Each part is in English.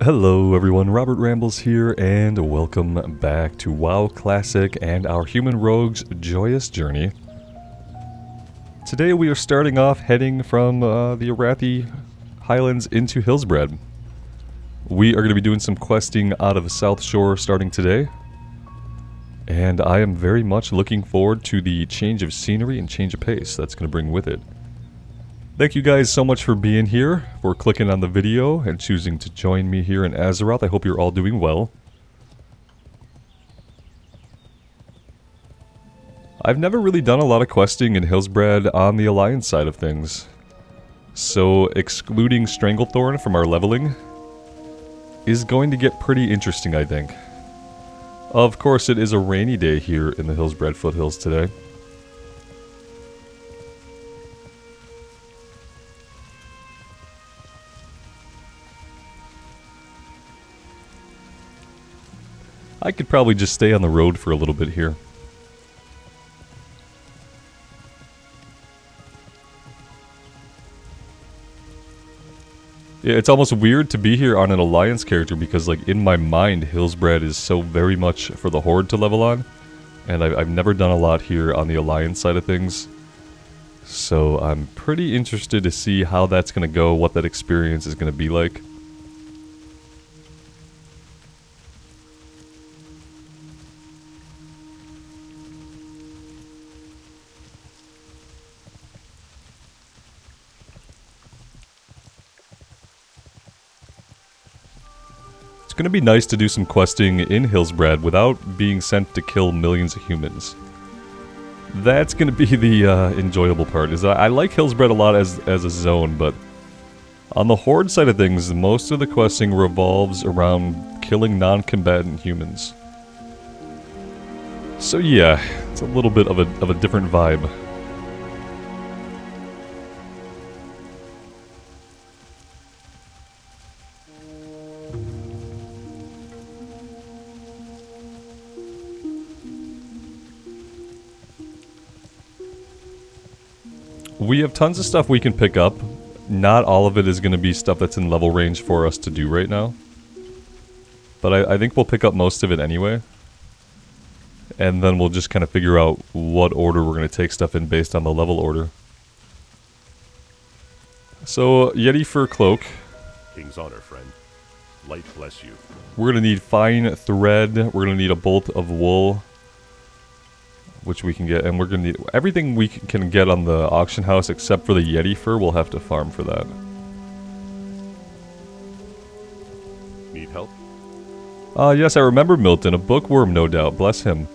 Hello everyone, Robert Rambles here, and welcome back to WoW Classic and our Human Rogue's Joyous Journey. Today we are starting off heading from the Arathi Highlands into Hillsbrad. We are going to be doing some questing out of the South Shore starting today. And I am very much looking forward to the change of scenery and change of pace that's going to bring with it. Thank you guys so much for being here, for clicking on the video and choosing to join me here in Azeroth. I hope you're all doing well. I've never really done a lot of questing in Hillsbrad on the Alliance side of things. So excluding Stranglethorn from our leveling is going to get pretty interesting, I think. Of course, it is a rainy day here in the Hillsbrad foothills today. I could probably just stay on the road for a little bit here. Yeah, it's almost weird to be here on an Alliance character because, like, in my mind, Hillsbrad is so very much for the Horde to level on. And I've never done a lot here on the Alliance side of things. So I'm pretty interested to see how that's going to go, what that experience is going to be like. It's going to be nice to do some questing in Hillsbrad without being sent to kill millions of humans. That's going to be the enjoyable part. Is I like Hillsbrad a lot as a zone, but on the Horde side of things, most of the questing revolves around killing non-combatant humans. So yeah, it's a little bit of a different vibe. We have tons of stuff we can pick up. Not all of it is going to be stuff that's in level range for us to do right now. But I think we'll pick up most of it anyway. And then we'll just kind of figure out what order we're going to take stuff in based on the level order. So, Yeti fur cloak. King's honor, friend. Light bless you. We're going to need fine thread. We're going to need a bolt of wool, which we can get, and we're going to need everything we can get on the auction house except for the Yeti fur. We'll have to farm for that. Need help? Yes, I remember Milton, a bookworm no doubt, bless him.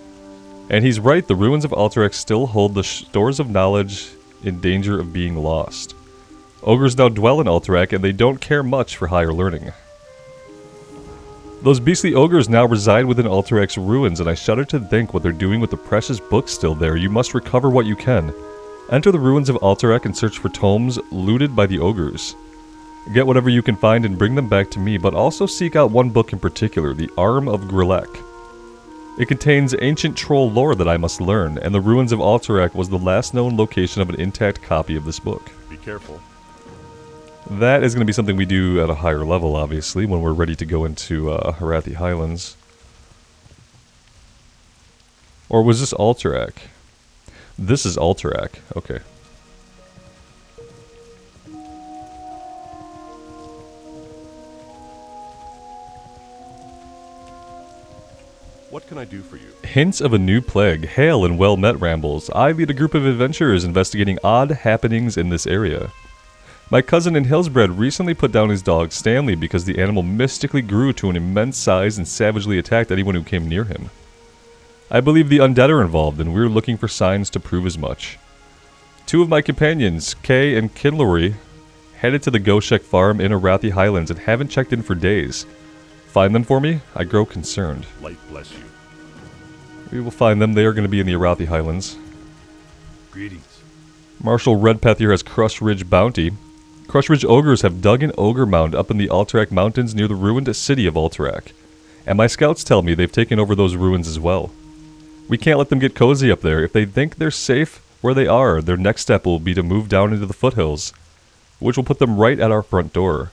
And he's right, the ruins of Alterac still hold the stores of knowledge in danger of being lost. Ogres now dwell in Alterac, and they don't care much for higher learning. Those beastly ogres now reside within Alterac's ruins, and I shudder to think what they're doing with the precious books still there. You must recover what you can. Enter the ruins of Alterac and search for tomes looted by the ogres. Get whatever you can find and bring them back to me, but also seek out one book in particular, the Arm of Grillek. It contains ancient troll lore that I must learn, and the ruins of Alterac was the last known location of an intact copy of this book. Be careful. That is going to be something we do at a higher level, obviously, when we're ready to go into Arathi Highlands. Or was this Alterac? This is Alterac. Okay. What can I do for you? Hints of a new plague. Hail and well met, Rambles. I lead a group of adventurers investigating odd happenings in this area. My cousin in Hillsbrad recently put down his dog Stanley because the animal mystically grew to an immense size and savagely attacked anyone who came near him. I believe the undead are involved, and we're looking for signs to prove as much. Two of my companions, Kay and Kinlory, headed to the Goshek farm in Arathi Highlands and haven't checked in for days. Find them for me? I grow concerned. Light bless you. We will find them. They are going to be in the Arathi Highlands. Greetings. Marshal Redpath here has Crush Ridge Bounty. Crush Ridge ogres have dug an ogre mound up in the Alterac mountains near the ruined city of Alterac. And my scouts tell me they've taken over those ruins as well. We can't let them get cozy up there. If they think they're safe where they are, their next step will be to move down into the foothills, which will put them right at our front door.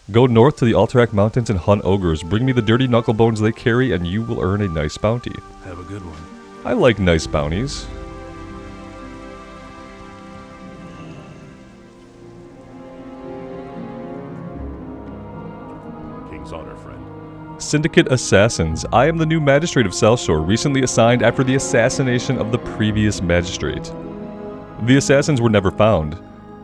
Go north to the Alterac Mountains and hunt ogres. Bring me the dirty knuckle bones they carry and you will earn a nice bounty. Have a good one. I like nice bounties. King's honor, friend. Syndicate Assassins. I am the new magistrate of Southshore, recently assigned after the assassination of the previous magistrate. The assassins were never found,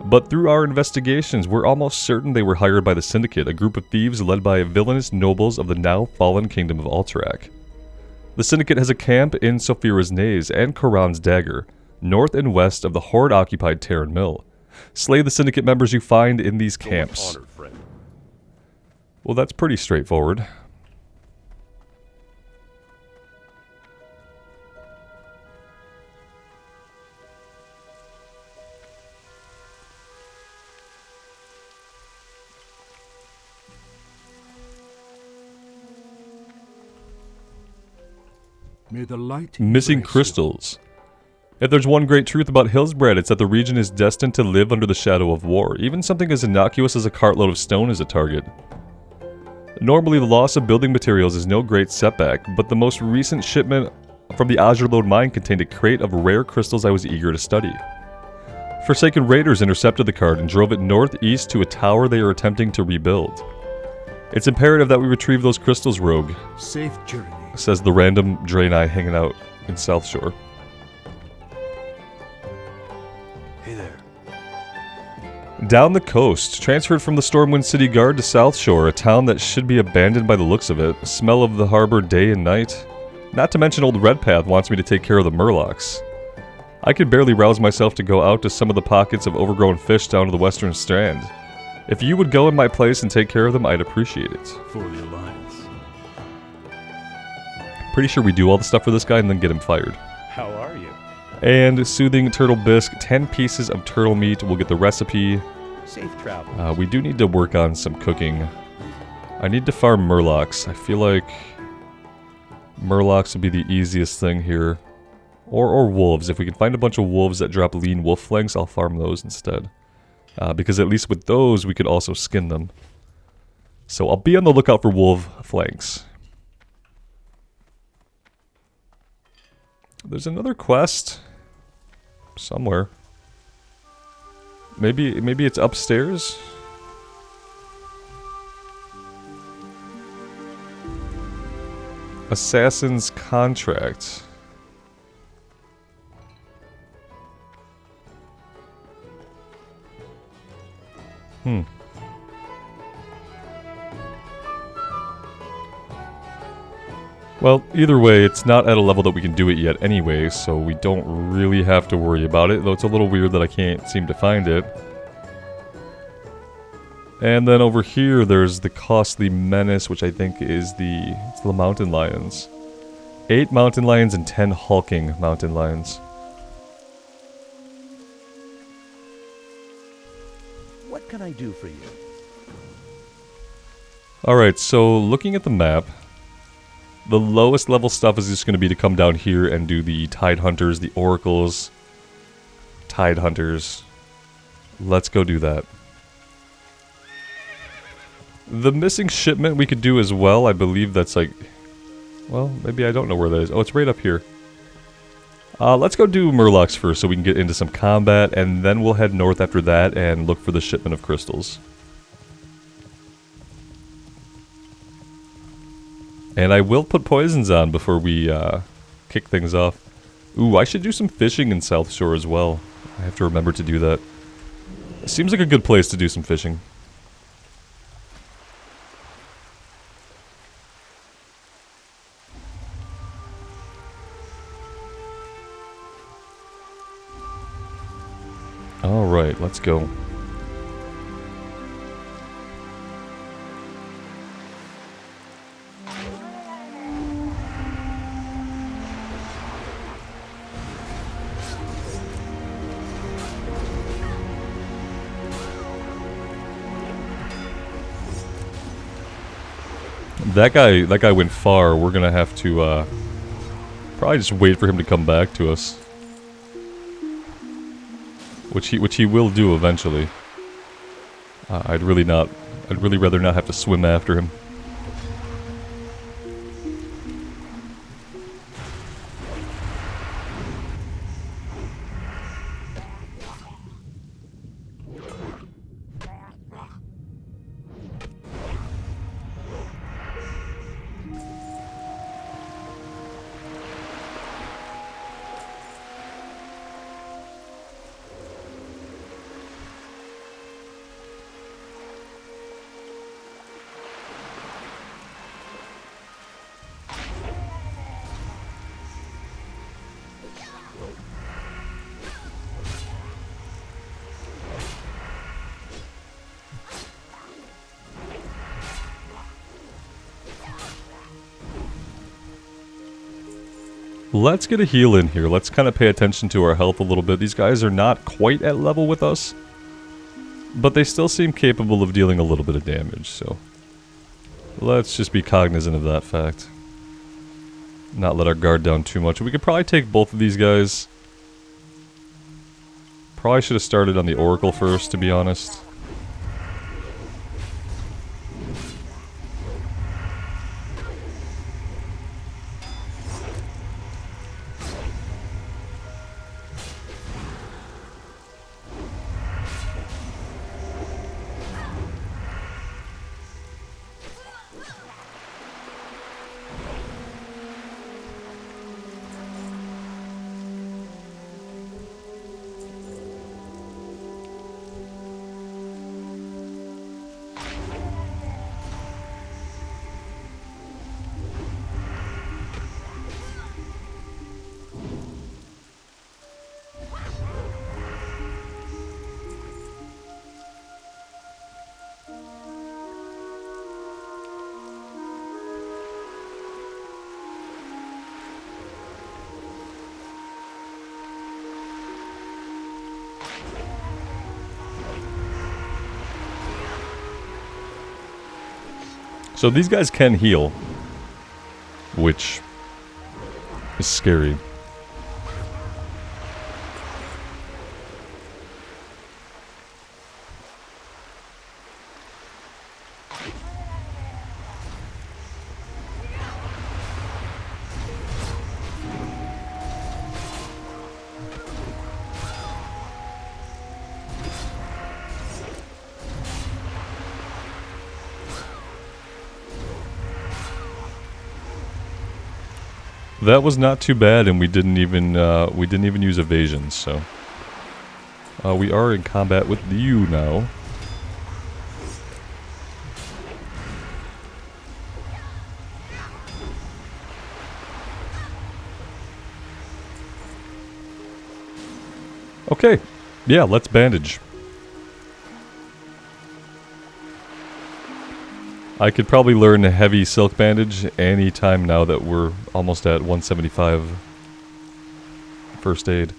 but through our investigations, we're almost certain they were hired by the Syndicate, a group of thieves led by villainous nobles of the now fallen kingdom of Alterac. The Syndicate has a camp in Sophira's Naze and Koran's Dagger, north and west of the Horde-occupied Terran Mill. Slay the Syndicate members you find in these camps. Honor, friend. Well, that's pretty straightforward. May the light Missing embrace you. crystals. If there's one great truth about Hillsbrad, it's that the region is destined to live under the shadow of war. Even something as innocuous as a cartload of stone is a target. Normally, the loss of building materials is no great setback, but the most recent shipment from the Azure Lode mine contained a crate of rare crystals I was eager to study. Forsaken raiders intercepted the cart and drove it northeast to a tower they are attempting to rebuild. It's imperative that we retrieve those crystals, Rogue, Safe journey. says the random Draenei hanging out in Southshore. Hey there. Down the coast, transferred from the Stormwind City Guard to Southshore, a town that should be abandoned by the looks of it. Smell of the harbor day and night. Not to mention old Redpath wants me to take care of the Murlocs. I could barely rouse myself to go out to some of the pockets of overgrown fish down to the western strand. If you would go in my place and take care of them, I'd appreciate it. For the Alliance. Pretty sure we do all the stuff for this guy and then get him fired. How are you? And soothing turtle bisque, 10 pieces of turtle meat. We'll get the recipe. Safe travel. We do need to work on some cooking. I need to farm Murlocs. I feel like Murlocs would be the easiest thing here. Or wolves. If we can find a bunch of wolves that drop lean wolf flanks, I'll farm those instead. Because at least with those, we could also skin them. So I'll be on the lookout for wolf flanks. There's another quest somewhere. Maybe it's upstairs. Assassin's Contract. Well, either way, it's not at a level that we can do it yet anyway, so we don't really have to worry about it, though it's a little weird that I can't seem to find it. And then over here, there's the Costly Menace, which I think is the Mountain Lions. 8 Mountain Lions and 10 hulking Mountain Lions. What can I do for you? Alright, so looking at the map, the lowest level stuff is just going to be to come down here and do the Tide Hunters, the Oracles, Tide Hunters. Let's go do that. The missing shipment we could do as well. I believe that's like... Well, maybe I don't know where that is. Oh, it's right up here. Let's go do Murlocs first so we can get into some combat, and then we'll head north after that and look for the shipment of crystals. And I will put poisons on before we kick things off. Ooh, I should do some fishing in South Shore as well. I have to remember to do that. It seems like a good place to do some fishing. Alright, let's go. That guy went far. We're gonna have to probably just wait for him to come back to us. Which he will do eventually. I'd really not I'd really rather not have to swim after him. Let's get a heal in here. Let's kind of pay attention to our health a little bit. These guys are not quite at level with us, but they still seem capable of dealing a little bit of damage, so let's just be cognizant of that fact. Not let our guard down too much. We could probably take both of these guys. Probably should have started on the Oracle first, to be honest. So these guys can heal, which is scary. That was not too bad, and we didn't even use evasion. So we are in combat with you now. Okay, yeah, let's bandage. I could probably learn a heavy silk bandage any time now that we're almost at 175 first aid.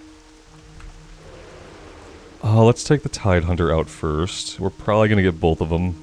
Let's take the Tide Hunter out first. We're probably going to get both of them.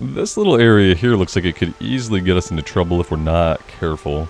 This little area here looks like it could easily get us into trouble if we're not careful.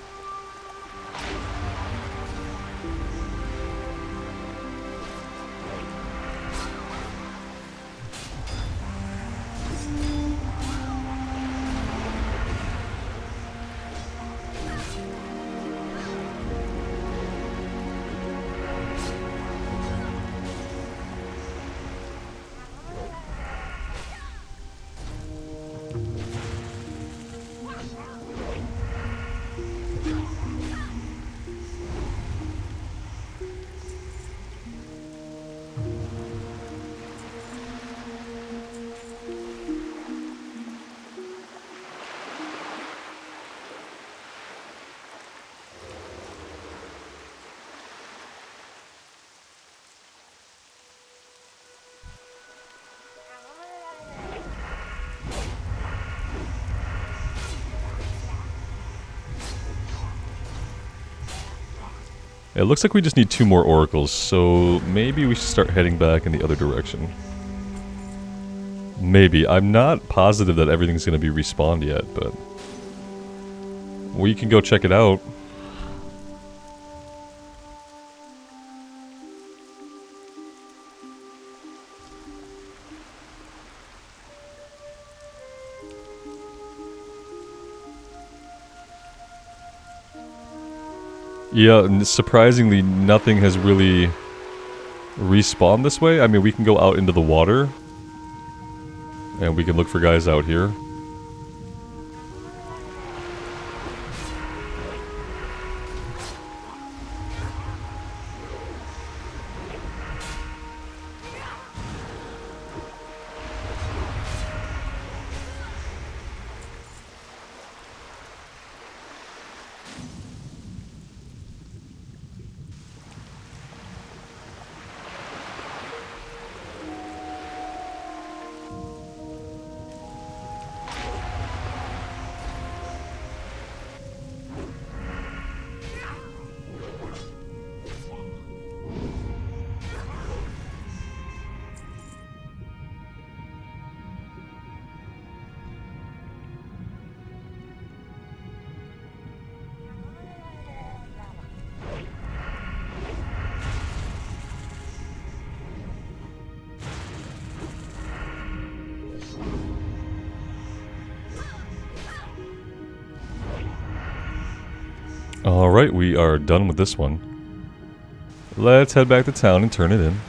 It looks like we just need 2 more oracles, so maybe we should start heading back in the other direction. Maybe. I'm not positive that everything's going to be respawned yet, but... we can go check it out. Yeah, and surprisingly, nothing has really respawned this way. I mean, we can go out into the water, and we can look for guys out here. Alright, we are done with this one. Let's head back to town and turn it in.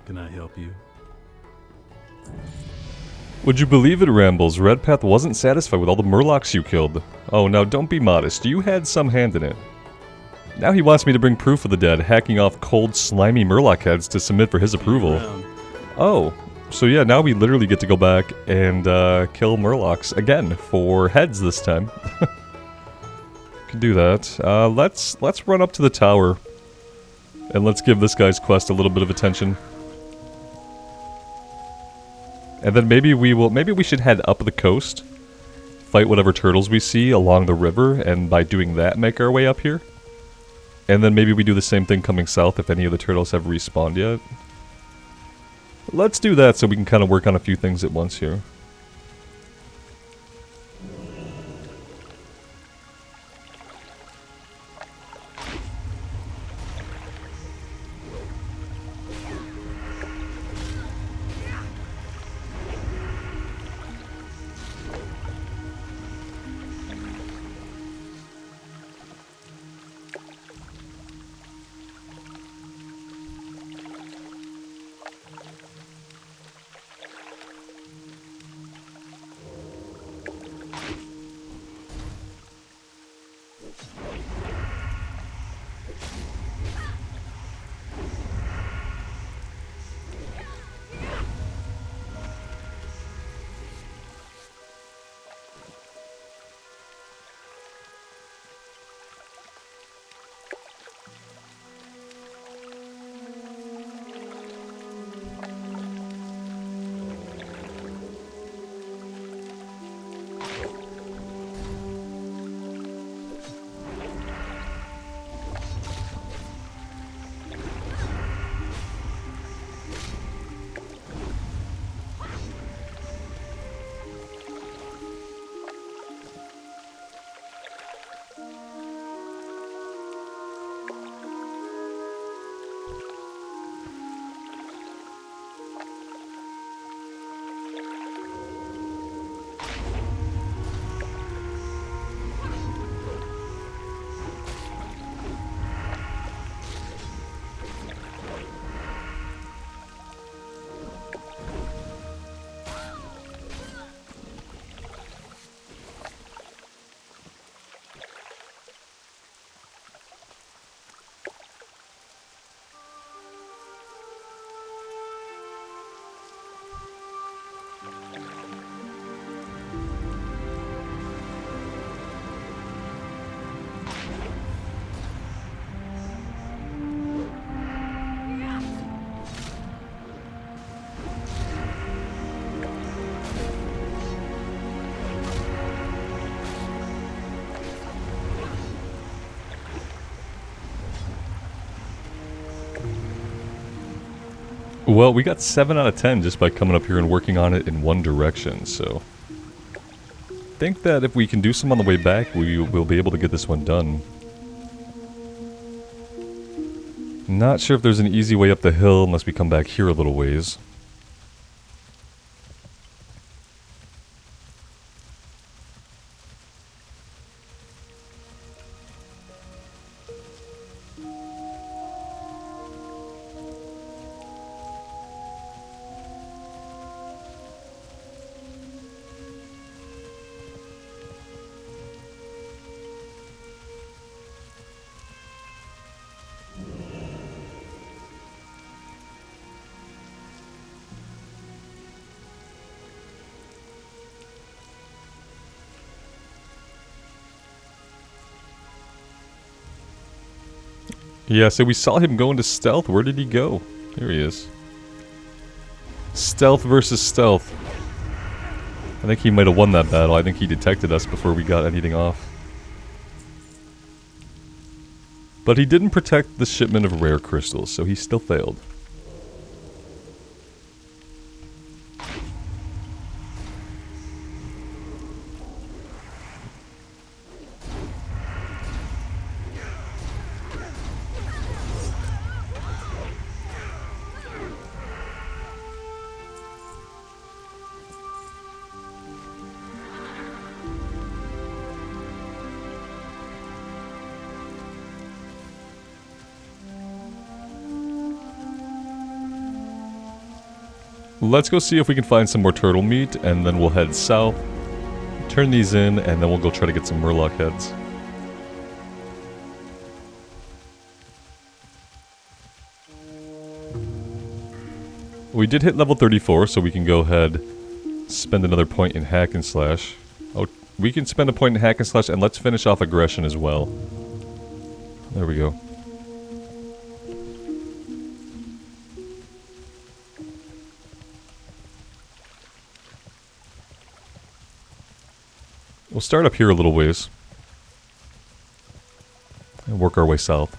Can I help you? Would you believe it, Rambles? Redpath wasn't satisfied with all the Murlocs you killed. Oh, now don't be modest. You had some hand in it. Now he wants me to bring proof of the dead, hacking off cold, slimy Murloc heads to submit for his approval. Oh, so yeah, now we literally get to go back and kill Murlocs again for heads this time. Can do that. Let's run up to the tower and let's give this guy's quest a little bit of attention. And then maybe we should head up the coast, fight whatever turtles we see along the river, and by doing that make our way up here. And then maybe we do the same thing coming south if any of the turtles have respawned yet. Let's do that so we can kind of work on a few things at once here. Well, we got 7 out of 10 just by coming up here and working on it in one direction, so... I think that if we can do some on the way back, we will be able to get this one done. Not sure if there's an easy way up the hill unless we come back here a little ways. Yeah, so we saw him go into stealth. Where did he go? Here he is. Stealth versus stealth. I think he might have won that battle. I think he detected us before we got anything off. But he didn't protect the shipment of rare crystals, so he still failed. Let's go see if we can find some more turtle meat, and then we'll head south, turn these in, and then we'll go try to get some Murloc heads. We did hit level 34, so we can go ahead, spend another point in hack and slash. Oh, we can spend a point in hack and slash, and let's finish off aggression as well. There we go. We'll start up here a little ways and work our way south.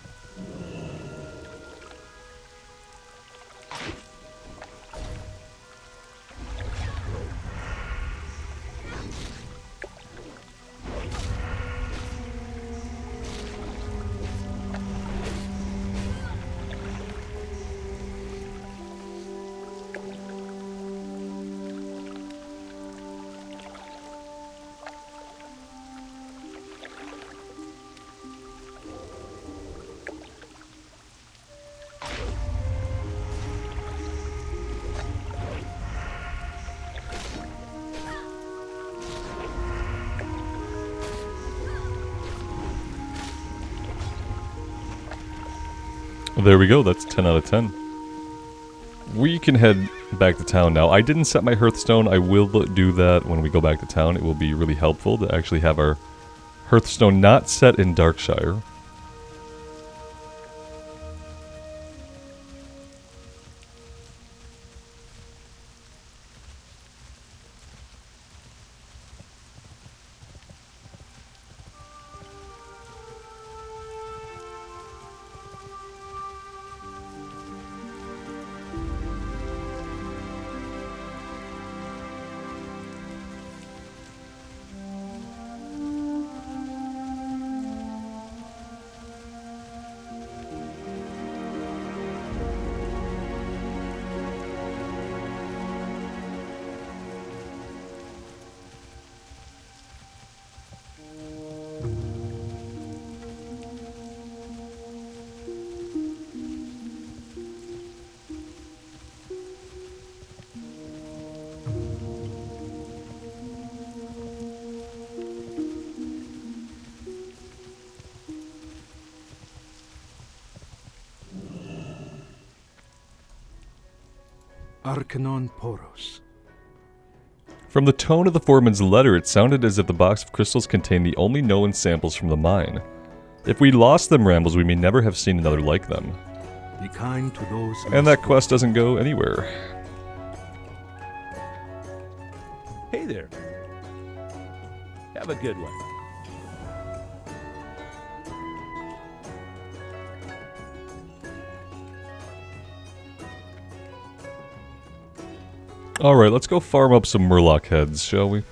There we go, that's 10 out of 10. We can head back to town now. I didn't set my Hearthstone. I will do that when we go back to town. It will be really helpful to actually have our Hearthstone not set in Darkshire. Arcanon Poros. From the tone of the foreman's letter, it sounded as if the box of crystals contained the only known samples from the mine. If we lost them, Rambles, we may never have seen another like them. Be kind to those. And that quest doesn't go anywhere. Hey there. Have a good one. Alright, let's go farm up some Murloc heads, shall we?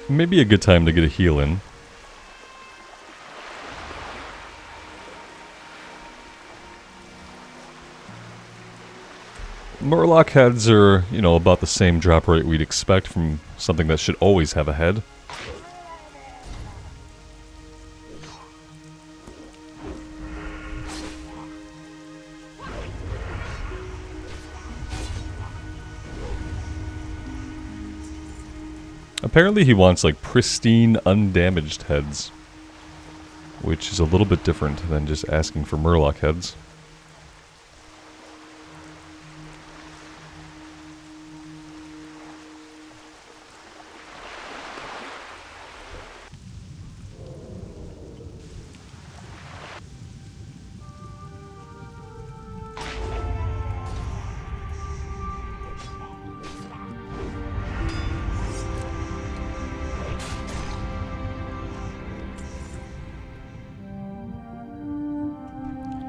Maybe a good time to get a heal in. Murloc heads are, you know, about the same drop rate we'd expect from something that should always have a head. Apparently he wants, like, pristine, undamaged heads. Which is a little bit different than just asking for Murloc heads.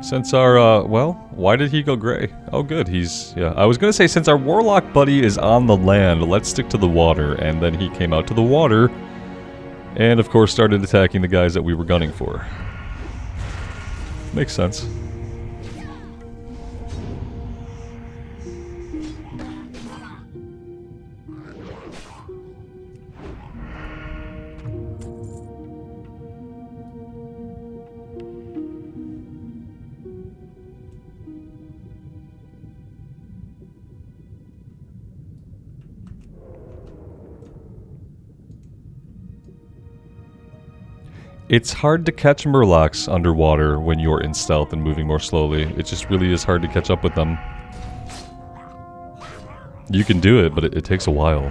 Since our, well, why did he go gray? Oh good, yeah. I was gonna say, since our Warlock buddy is on the land, let's stick to the water. And then he came out to the water, and of course started attacking the guys that we were gunning for. Makes sense. It's hard to catch Murlocs underwater when you're in stealth and moving more slowly. It just really is hard to catch up with them. You can do it, but it takes a while.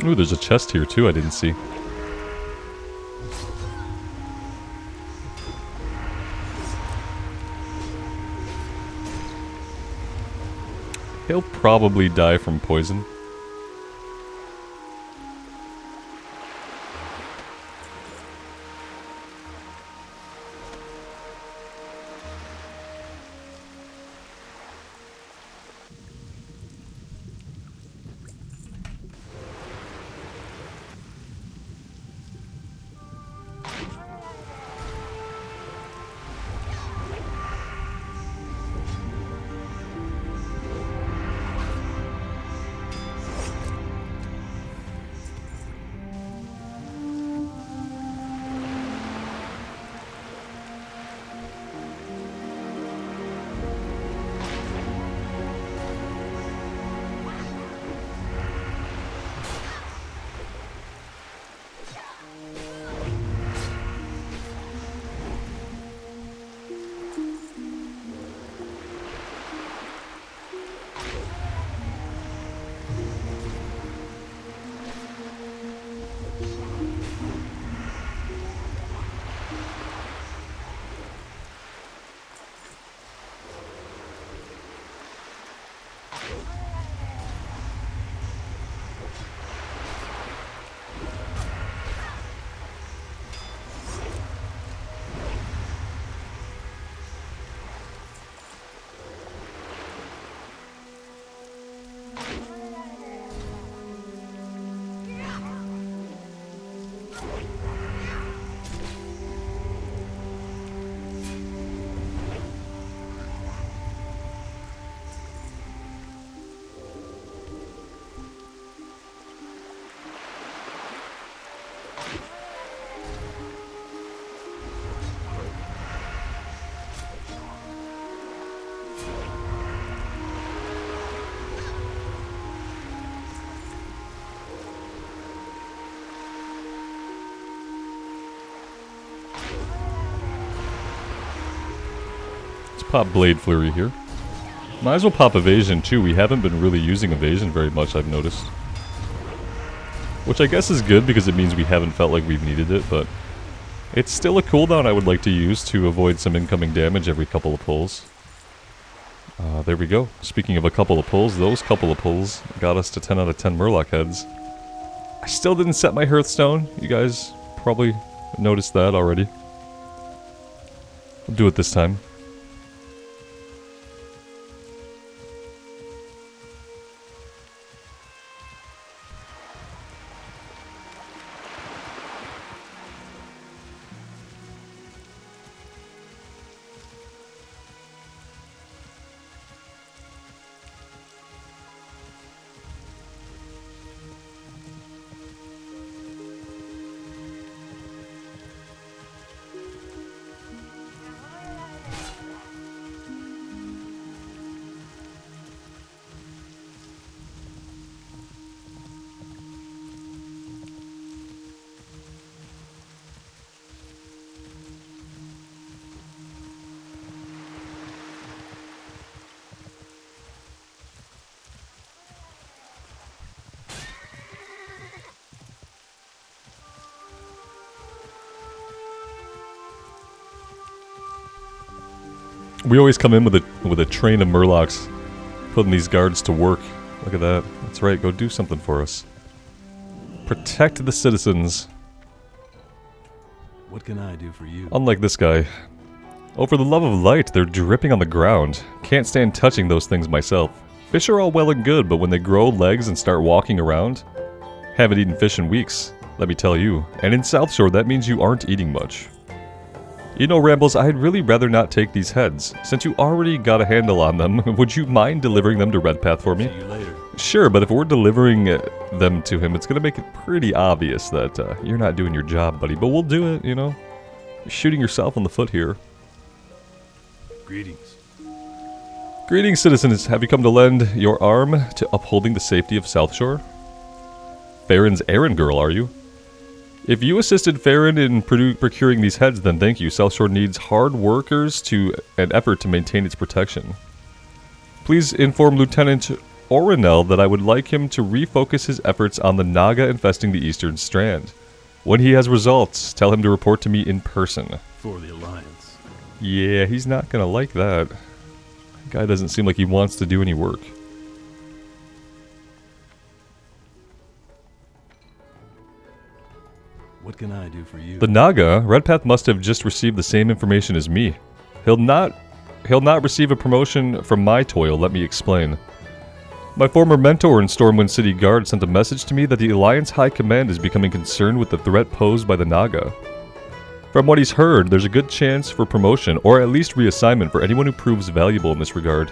Ooh, there's a chest here too I didn't see. He'll probably die from poison. Pop Blade Flurry here. Might as well pop Evasion too. We haven't been really using Evasion very much, I've noticed. Which I guess is good because it means we haven't felt like we've needed it, but It's still a cooldown I would like to use to avoid some incoming damage every couple of pulls. There we go. Speaking of a couple of pulls, those couple of pulls got us to 10 out of 10 Murloc heads. I still didn't set my Hearthstone. You guys probably noticed that already. I'll do it this time. We always come in with a train of Murlocs, putting these guards to work. Look at that. That's right, go do something for us. Protect the citizens. What can I do for you? Unlike this guy. Oh, for the love of light, they're dripping on the ground. Can't stand touching those things myself. Fish are all well and good, but when they grow legs and start walking around, haven't eaten fish in weeks, let me tell you. And in South Shore, that means you aren't eating much. You know, Rambles, I'd really rather not take these heads. Since you already got a handle on them, would you mind delivering them to Redpath for me? See you later. Sure, but if we're delivering them to him, it's going to make it pretty obvious that you're not doing your job, buddy. But we'll do it, you know? You're shooting yourself in the foot here. Greetings. Greetings, citizens. Have you come to lend your arm to upholding the safety of South Shore? Farron's errand girl, are you? If you assisted Farron in procuring these heads, then thank you. South Shore needs hard workers and effort to maintain its protection. Please inform Lieutenant Orinel that I would like him to refocus his efforts on the Naga infesting the Eastern Strand. When he has results, tell him to report to me in person. For the Alliance. Yeah, he's not gonna like that. Guy doesn't seem like he wants to do any work. What can I do for you? The Naga, Redpath must have just received the same information as me. He'll not receive a promotion from my toil, let me explain. My former mentor in Stormwind City Guard sent a message to me that the Alliance High Command is becoming concerned with the threat posed by the Naga. From what he's heard, there's a good chance for promotion, or at least reassignment for anyone who proves valuable in this regard.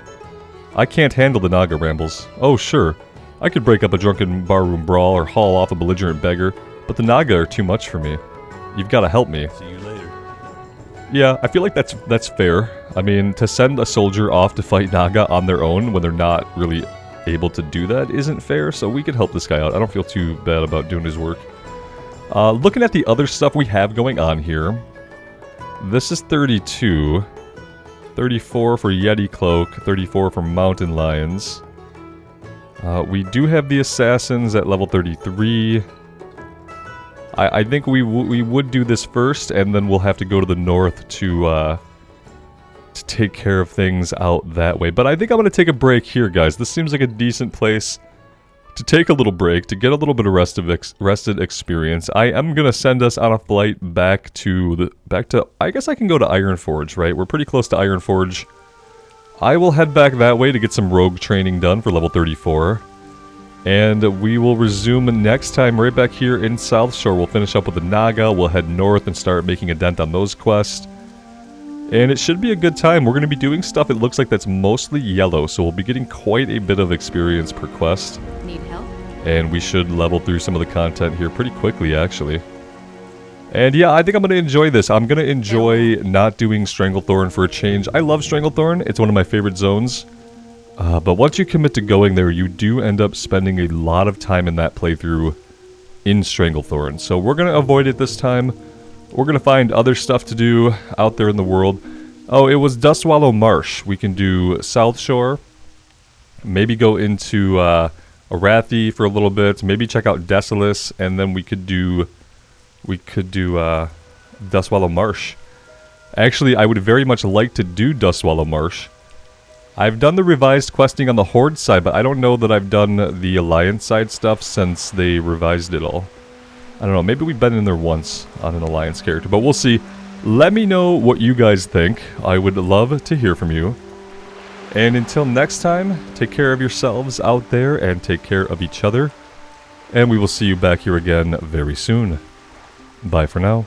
I can't handle the Naga, Rambles. Oh, sure. I could break up a drunken barroom brawl or haul off a belligerent beggar, but the Naga are too much for me. You've got to help me. See you later. Yeah, I feel like that's fair. I mean, to send a soldier off to fight Naga on their own when they're not really able to do that isn't fair, so we could help this guy out. I don't feel too bad about doing his work. Looking at the other stuff we have going on here, this is 32, 34 for Yeti Cloak, 34 for Mountain Lions. We do have the Assassins at level 33. I think we would do this first, and then we'll have to go to the north to take care of things out that way. But I think I'm going to take a break here, guys. This seems like a decent place to take a little break, to get a little bit of rested experience. I am going to send us on a flight back to, I guess I can go to Ironforge, right? We're pretty close to Ironforge. I will head back that way to get some rogue training done for level 34. And we will resume next time right back here in South Shore. We'll finish up with the Naga, we'll head north and start making a dent on those quests. And it should be a good time. We're going to be doing stuff, it looks like, that's mostly yellow, so we'll be getting quite a bit of experience per quest. Need help? And we should level through some of the content here pretty quickly, actually. And yeah, I think I'm going to enjoy this. I'm going to enjoy not doing Stranglethorn for a change. I love Stranglethorn. It's one of my favorite zones. But once you commit to going there, you do end up spending a lot of time in that playthrough in Stranglethorn. So we're going to avoid it this time. We're going to find other stuff to do out there in the world. Oh, it was Dustwallow Marsh. We can do South Shore. Maybe go into Arathi for a little bit. Maybe check out Desolus. And then we could do Dustwallow Marsh. Actually, I would very much like to do Dustwallow Marsh. I've done the revised questing on the Horde side, but I don't know that I've done the Alliance side stuff since they revised it all. I don't know, maybe we've been in there once on an Alliance character, but we'll see. Let me know what you guys think. I would love to hear from you. And until next time, take care of yourselves out there and take care of each other. And we will see you back here again very soon. Bye for now.